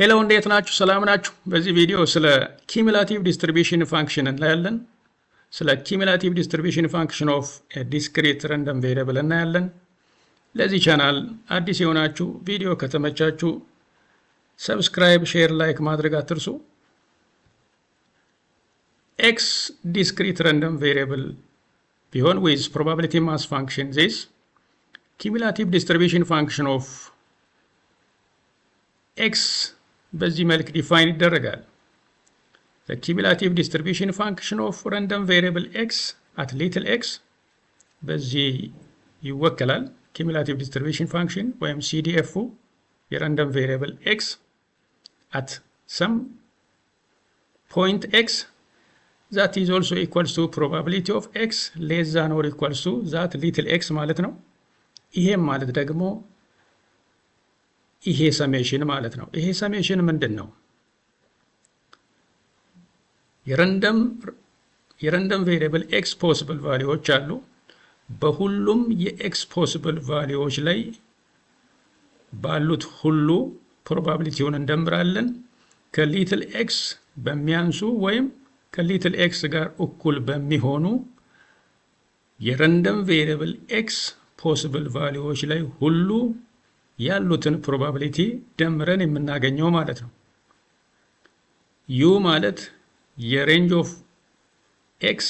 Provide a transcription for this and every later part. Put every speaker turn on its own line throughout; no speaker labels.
ሄሎ እንዴት ናችሁ? ሰላም ናችሁ? በዚህ ቪዲዮ ስለ ኪሙላቲቭ ዲስትሪቢዩሽን ፋንክሽን እናያለን። ስለ ኪሙላቲቭ ዲስትሪቢዩሽን ፋንክሽን ኦፍ ዲስክሪት ረንደም ቬሪየብል እናያለን። ለዚህ ቻናል አዲስ የሆናችሁ ቪዲዮ ከተመቻችሁ ሰብስክራይብ፣ ሼር፣ ላይክ ማድረግ አትርሱ። ኤክስ ዲስክሪት ረንደም ቬሪየብል ቢሆን ዊዝ ፕሮባቢሊቲ ማስ ፋንክሽን ዚስ ኪሙላቲቭ ዲስትሪቢዩሽን ፋንክሽን ኦፍ ኤክስ በዚህ መልክ ዲፋይን ይደረጋል። the cumulative distribution function of random variable x at little x በዚህ ይወከላል። cumulative distribution function ወይም CDF የrandom variable x at some point x that is also equals to probability of x less than or equals to that little x ማለት ነው። ይሄም ማለት ደግሞ ይሄ ሰሜሽን ማለት ነው። ይሄ ሰሜሽን ምንድን ነው? የረንደም ቬሪየብል ኤክስ ፖሲብል ቫሊዎች አሉ። በሁሉም የኤክስ ፖሲብል ቫሊዎች ላይ ባሉት ሁሉ ፕሮባቢሊቲውን እንደምራለን። ከሊትል ኤክስ በሚያንሱ ወይም ከሊትል ኤክስ ጋር እኩል በሚሆኑ የረንደም ቬሪየብል ኤክስ ፖሲብል ቫሊዎች ላይ ሁሉ ያሉትን ፕሮባቢሊቲ ደምረን የምናገኘው ማለት ነው። ዩ ማለት የሬንጅ ኦፍ ኤክስ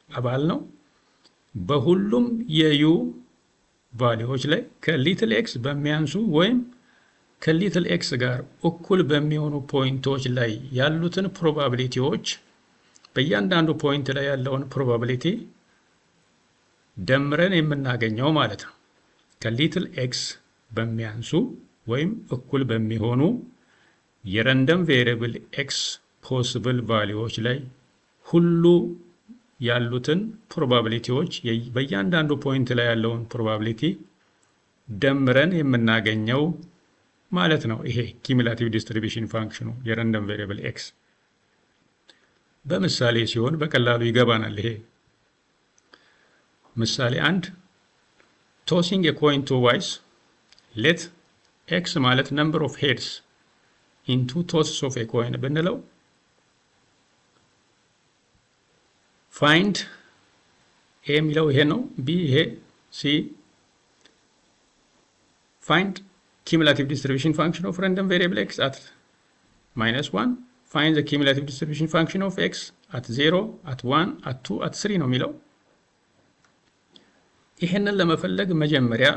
አባል ነው። በሁሉም የዩ ቫሊዎች ላይ ከሊትል ኤክስ በሚያንሱ ወይም ከሊትል ኤክስ ጋር እኩል በሚሆኑ ፖይንቶች ላይ ያሉትን ፕሮባቢሊቲዎች በእያንዳንዱ ፖይንት ላይ ያለውን ፕሮባቢሊቲ ደምረን የምናገኘው ማለት ነው። ከሊትል ኤክስ በሚያንሱ ወይም እኩል በሚሆኑ የረንደም ቬሪየብል ኤክስ ፖሲብል ቫሊዎች ላይ ሁሉ ያሉትን ፕሮባቢሊቲዎች በእያንዳንዱ ፖይንት ላይ ያለውን ፕሮባቢሊቲ ደምረን የምናገኘው ማለት ነው። ይሄ ኪሙላቲቭ ዲስትሪቢዩሽን ፋንክሽኑ የረንደም ቬሪየብል ኤክስ በምሳሌ ሲሆን በቀላሉ ይገባናል። ይሄ ምሳሌ 1 tossing a coin twice let x ማለት number of heads in two tosses of a coin ብንለው find a የሚለው ይሄ ነው፣ b ይሄ፣ c find cumulative distribution function of random variable x at -1 find the cumulative distribution function of x at 0 at 1 at 2 at 3 ነው የሚለው። ይሄንን ለመፈለግ መጀመሪያ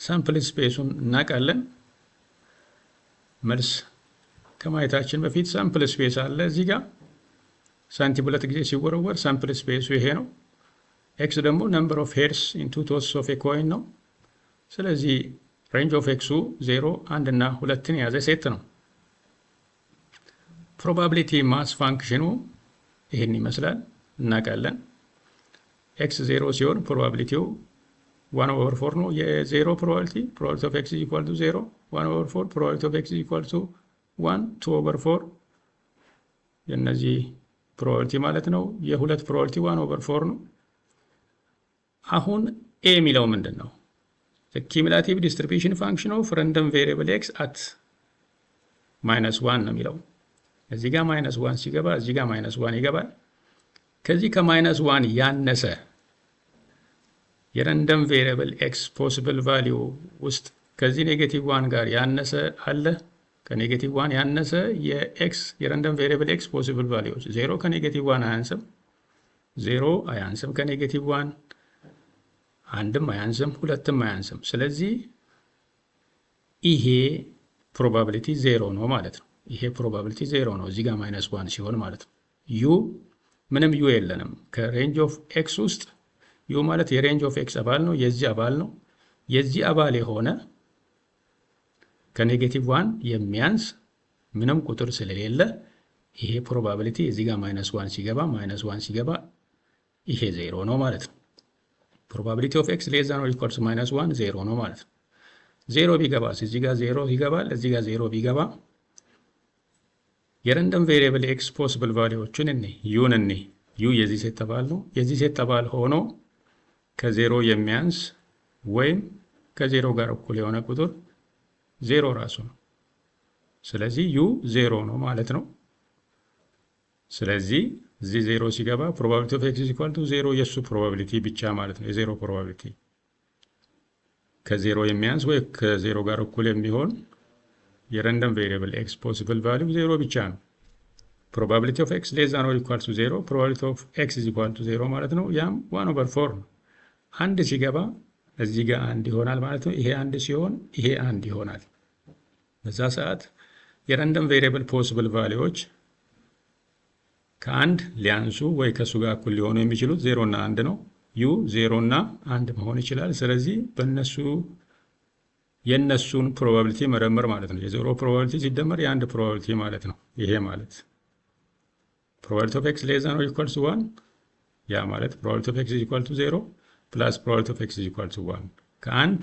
ሳምፕል ስፔሱን እናውቃለን። መልስ ከማየታችን በፊት ሳምፕል ስፔስ አለ እዚህ ጋር። ሳንቲም ሁለት ጊዜ ሲወረወር ሳምፕል ስፔሱ ይሄ ነው። ኤክስ ደግሞ ነምበር ኦፍ ሄድስ ኢን ቱ ቶስስ ኦፍ ኤ ኮይን ነው። ስለዚህ ሬንጅ ኦፍ ኤክሱ 0፣ 1 እና 2ን የያዘ ሴት ነው። ፕሮባቢሊቲ ማስ ፋንክሽኑ ይሄን ይመስላል እናውቃለን። ኤክስ 0 ሲሆን ፕሮባቢሊቲው 1/4 ነው። የዜሮ ፕሮባቢሊቲ ኦፍ ኤክስ ኢኳል ቱ 0፣ 1/4 ፕሮባቢሊቲ ኦፍ ኤክስ ኢኳል ቱ 1፣ 2/4 የነዚህ ፕሮባቢሊቲ ማለት ነው። የሁለት ፕሮባቢሊቲ 1/4 ነው። አሁን ኤ የሚለው ምንድን ነው? the cumulative distribution function of random variable x at -1 ነው የሚለው። እዚህ ጋር -1 ሲገባ እዚህ ጋር -1 ይገባል። ከዚህ ከ-1 ያነሰ የረንደም ቬሪየብል ኤክስ ፖሲብል ቫሊዩ ውስጥ ከዚህ ኔጌቲቭ 1 ጋር ያነሰ አለ። ከኔጌቲቭ 1 ያነሰ የኤክስ የረንደም ቬሪየብል ኤክስ ፖሲብል ቫሊዩዎች 0 ከኔጌቲቭ 1 አያንስም፣ 0 አያንስም ከኔጌቲቭ 1፣ 1ም አያንስም፣ 2ም አያንስም። ስለዚህ ይሄ ፕሮባቢሊቲ 0 ነው ማለት ነው። ይሄ ፕሮባቢሊቲ 0 ነው እዚህ ጋር -1 ሲሆን ማለት ነው። ዩ ምንም ዩ የለንም ከሬንጅ ኦፍ ኤክስ ውስጥ። ዩ ማለት የሬንጅ ኦፍ ኤክስ አባል ነው፣ የዚህ አባል ነው። የዚህ አባል የሆነ ከኔጌቲቭ 1 የሚያንስ ምንም ቁጥር ስለሌለ ይሄ ፕሮባቢሊቲ እዚህ ጋር -1 ሲገባ ይሄ 0 ነው ማለት ነው። ፕሮባቢሊቲ ኦፍ ኤክስ ሌስ ዛን ኦር ኢኳልስ ቱ -1 0 ነው ማለት ነው። 0 ቢገባስ እዚህ ጋር 0 ይገባል፣ እዚህ ጋር 0 ቢገባ የረንደም ቬሪየብል ኤክስ ፖሲብል ቫሊዎችን ዩን ዩ የዚህ ሴት ተባል ነው። የዚህ ሴት ተባል ሆኖ ከ0 የሚያንስ ወይም ከ0 ጋር እኩል የሆነ ቁጥር 0 ራሱ ነው። ስለዚህ ዩ 0 ነው ማለት ነው። ስለዚህ እዚህ 0 ሲገባ ፕሮባቢሊቲ ኦፍ ኤክስ ኢኳል ቱ 0 የሱ ፕሮባቢሊቲ ብቻ ማለት ነው። የዜሮ ፕሮባቢሊቲ ከዜሮ የሚያንስ ወይ ከዜሮ ጋር እኩል የሚሆን የረንደም ቬሪየብል ኤክስ ፖሲብል ቫሊዩ 0 ብቻ ነው። ፕሮባቢሊቲ ኦፍ ኤክስ ሌስ ዛን ኦር ኢኳል ቱ 0 ፕሮባቢሊቲ ኦፍ ኤክስ ኢኳል ቱ 0 ማለት ነው። ያም 1/4 ነው። አንድ ሲገባ እዚህ ጋር አንድ ይሆናል ማለት ነው። ይሄ አንድ ሲሆን ይሄ አንድ ይሆናል። በዛ ሰዓት የረንደም ቬሪየብል ፖሲብል ቫሊዩዎች ከአንድ ሊያንሱ ወይ ከሱ ጋር እኩል ሊሆኑ የሚችሉት 0 እና 1 ነው። ዩ 0 እና 1 መሆን ይችላል። ስለዚህ በእነሱ የእነሱን ፕሮባቢሊቲ መረመር ማለት ነው። የዜሮ ፕሮባቢሊቲ ሲደመር የአንድ ፕሮባቢሊቲ ማለት ነው። ይሄ ማለት ፕሮባቢሊቲ ኦፍ ኤክስ ሌስ ዛን ኦር ኢኳል ቱ 1 ያ ማለት ፕሮባቢሊቲ ኦፍ ኤክስ ኢኳል ቱ 0 ፕላስ ፕሮባቢሊቲ ኦፍ ኤክስ ኢኳል ቱ 1 ከአንድ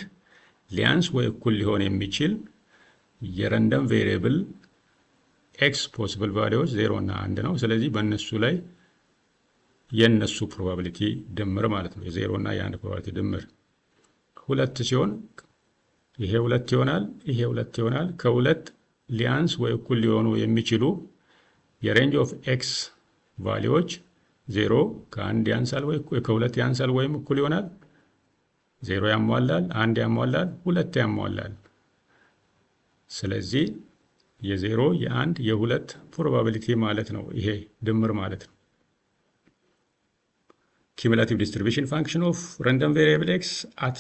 ሊያንስ ወይ እኩል ሊሆን የሚችል የረንደም ቬሪየብል ኤክስ ፖሲብል ቫሊዩዎች 0 እና 1 ነው። ስለዚህ በእነሱ ላይ የእነሱ ፕሮባቢሊቲ ድምር ማለት ነው። የዜሮ እና የአንድ ፕሮባቢሊቲ ድምር 2 ሲሆን ይሄ 2 ይሆናል፣ ይሄ 2 ይሆናል። ከሁለት ሊያንስ ወይ እኩል ሊሆኑ የሚችሉ የሬንጅ ኦፍ ኤክስ ቫሊዩዎች 0 ከአንድ ያንሳል ወይ ከሁለት ያንሳል ወይም እኩል ይሆናል። 0 ያሟላል፣ 1 ያሟላል፣ 2 ያሟላል። ስለዚህ የዜሮ የአንድ የሁለት ፕሮባቢሊቲ ማለት ነው። ይሄ ድምር ማለት ነው። cumulative distribution function of random variable x at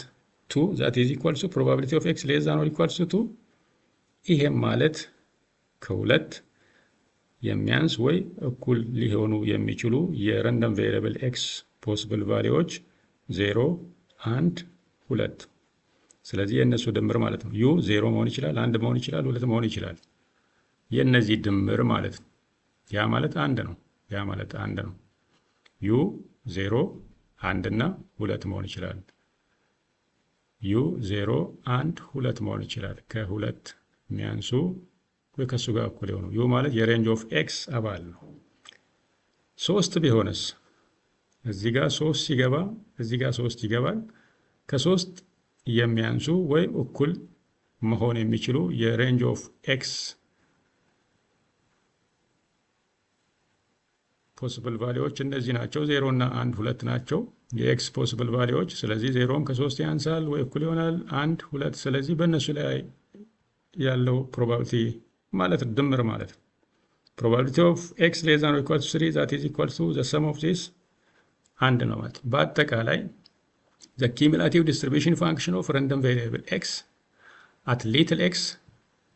2 that is equal to probability of x less than or equal to 2 ይሄም ማለት ከሁለት የሚያንስ ወይ እኩል ሊሆኑ የሚችሉ የረንደም ቬሪየብል ኤክስ ፖሲብል ቫሊዩዎች 0 1 2 ስለዚህ የእነሱ ድምር ማለት ነው። ዩ 0 መሆን ይችላል፣ 1 መሆን ይችላል፣ 2 መሆን ይችላል። የእነዚህ ድምር ማለት ነው። ያ ማለት 1 ነው። ያ ማለት 1 ነው። ዩ 0 1 እና 2 መሆን ይችላል። ዩ 0 1 2 መሆን ይችላል። ከሁለት የሚያንሱ ወይ ከሱ ጋር እኩል የሆኑ ዩ ማለት የሬንጅ ኦፍ ኤክስ አባል ነው። 3 ቢሆንስ እዚህ ጋር 3 ሲገባ እዚህ ጋር 3 ይገባል። ከ3 የሚያንሱ ወይ እኩል መሆን የሚችሉ የሬንጅ ኦፍ ኤክስ ፖሲብል ቫሊዩዎች እነዚህ ናቸው። 0 እና 1 2 ናቸው የኤክስ ፖሲብል ቫሊዩዎች። ስለዚህ 0ም ከ3 ያንሳል ወይ እኩል ይሆናል 1 2። ስለዚህ በእነሱ ላይ ያለው ፕሮባቢሊቲ ማለት ድምር ማለት ነው። ፕሮባቢሊቲ ኦፍ ኤክስ ሌስ ዛን ኦር ኢኳል ቱ 3 that is equal to the sum of this 1 ነው ማለት። በአጠቃላይ the cumulative distribution function of random variable x at little x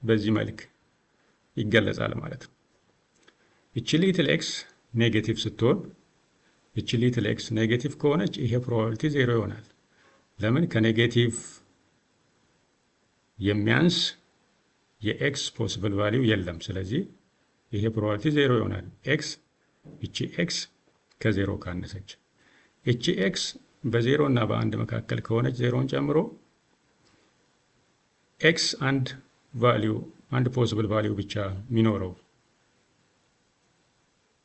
በዚህ መልክ ይገለጻል ማለት ነው። እቺ ሊትል ኤክስ ኔጌቲቭ ስትሆን እቺ ሊትል ኤክስ ኔጌቲቭ ከሆነች ይሄ ፕሮባቢሊቲ 0 ይሆናል። ለምን? ከኔጌቲቭ የሚያንስ የኤክስ ፖሲብል ቫሊዩ የለም። ስለዚህ ይሄ ፕሮባቢሊቲ 0 ይሆናል። ኤክስ እቺ ኤክስ ከ0 ካነሰች፣ እቺ ኤክስ በ0 እና በ1 መካከል ከሆነች 0ን ጨምሮ ኤክስ አንድ ቫሊዩ አንድ ፖሲብል ቫሊዩ ብቻ የሚኖረው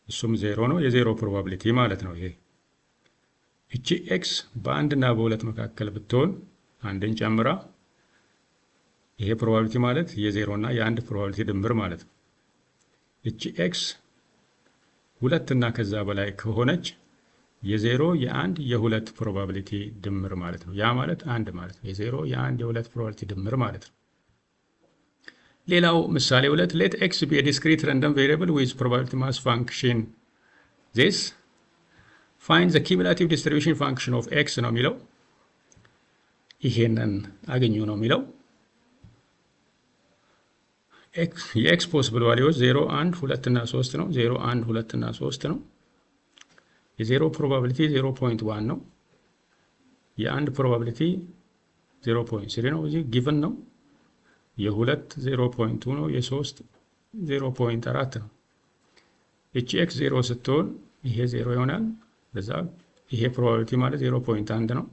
እሱም 0 ነው። የዜሮ ፕሮባቢሊቲ ማለት ነው ይሄ። እቺ ኤክስ በ1 እና በ2 መካከል ብትሆን አንድን ጨምራ ይሄ ፕሮባቢሊቲ ማለት የ0 እና የ1 ፕሮባቢሊቲ ድምር ማለት ነው። እቺ ኤክስ 2 እና ከዛ በላይ ከሆነች የ0 የ1 የ2 ፕሮባቢሊቲ ድምር ማለት ነው። ያ ማለት 1 ማለት ነው። የ0 የ1 የ2 ፕሮባቢሊቲ ድምር ማለት ነው። ሌላው ምሳሌ 2 let x be a discrete random variable with probability mass function this find the cumulative distribution function of x ነው የሚለው። ይሄንን አገኙ ነው የሚለው። የኤክስ ፖሲብል ቫሊዩዎች 0 1 2 እና 3 ነው። 0 1 2 እና 3 ነው። የዜሮ ፕሮባቢሊቲ 0.1 ነው። የአንድ ፕሮባቢሊቲ 0.3 ነው። እዚህ ጊቭን ነው። የሁለት 0.2 ነው። የሶስት 0.4 ነው። እቺ ኤክስ 0 ስትሆን ይሄ 0 ይሆናል። በዛ ይሄ ፕሮባቢሊቲ ማለት 0.1 ነው።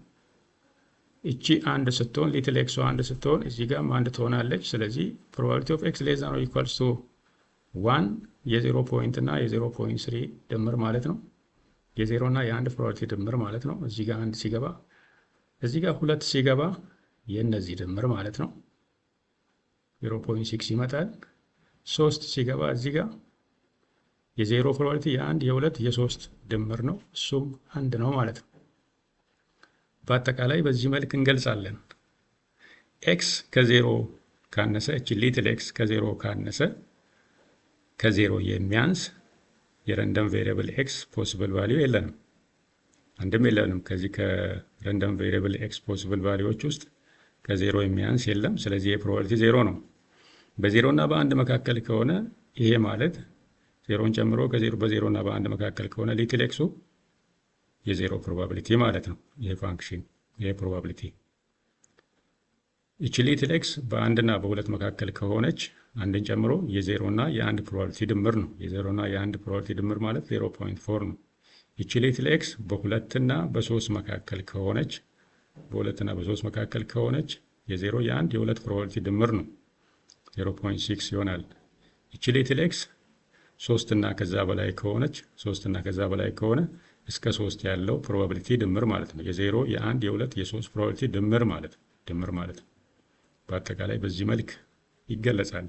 እቺ 1 ስትሆን ሊትል ኤክስ 1 ስትሆን እዚህ ጋር 1 ትሆናለች። ስለዚህ ፕሮባቢሊቲ ኦፍ ኤክስ ሌስ ዛን ኦር ኢኳልስ ቱ 1 የ0 እና የ0.3 ድምር ማለት ነው። የ0 እና የ1 ፕሮባቢሊቲ ድምር ማለት ነው። እዚህ ጋር 1 ሲገባ እዚህ ጋር 2 ሲገባ የእነዚህ ድምር ማለት ነው። 0.6 ይመጣል። 3 ሲገባ እዚህ ጋር የዜሮ ፕሮባቢሊቲ የአንድ የሁለት የሶስት ድምር ነው። እሱም አንድ ነው ማለት ነው። በአጠቃላይ በዚህ መልክ እንገልጻለን። ኤክስ ከዜሮ ካነሰ እቺ ሊትል ኤክስ ከዜሮ ካነሰ ከዜሮ የሚያንስ የረንደም ቬሪየብል ኤክስ ፖሲብል ቫሊዩ የለንም፣ አንድም የለንም። ከዚህ ከረንደም ቬሪየብል ኤክስ ፖሲብል ቫሊዩዎች ውስጥ ከዜሮ የሚያንስ የለም። ስለዚህ የፕሮባቢሊቲ ዜሮ ነው። በዜሮ እና በአንድ መካከል ከሆነ ይሄ ማለት ዜሮን ጨምሮ በዜሮ እና በአንድ መካከል ከሆነ ሊትል ኤክሱ የዜሮ ፕሮባቢሊቲ ማለት ነው። ይሄ ፋንክሽን ይሄ ፕሮባቢሊቲ ይቺ ሊትል ኤክስ በአንድና በሁለት መካከል ከሆነች አንድን ጨምሮ የዜሮ እና የአንድ ፕሮባቢሊቲ ድምር ነው። የዜሮ እና የአንድ ፕሮባቢሊቲ ድምር ማለት 0.4 ነው። ይቺ ሊትል ኤክስ በሁለትና በሶስት መካከል ከሆነች በሁለትና በሶስት መካከል ከሆነች የዜሮ የአንድ የሁለት ፕሮባቢሊቲ ድምር ነው 0.6 ይሆናል። ይቺ ሊትል ኤክስ ሶስትና ከዛ በላይ ከሆነ እስከ ሶስት ያለው ፕሮባቢሊቲ ድምር ማለት ነው። የዜሮ የአንድ የሁለት የሶስት ፕሮባቢሊቲ ድምር ማለት ነው። በአጠቃላይ በዚህ መልክ ይገለጻል።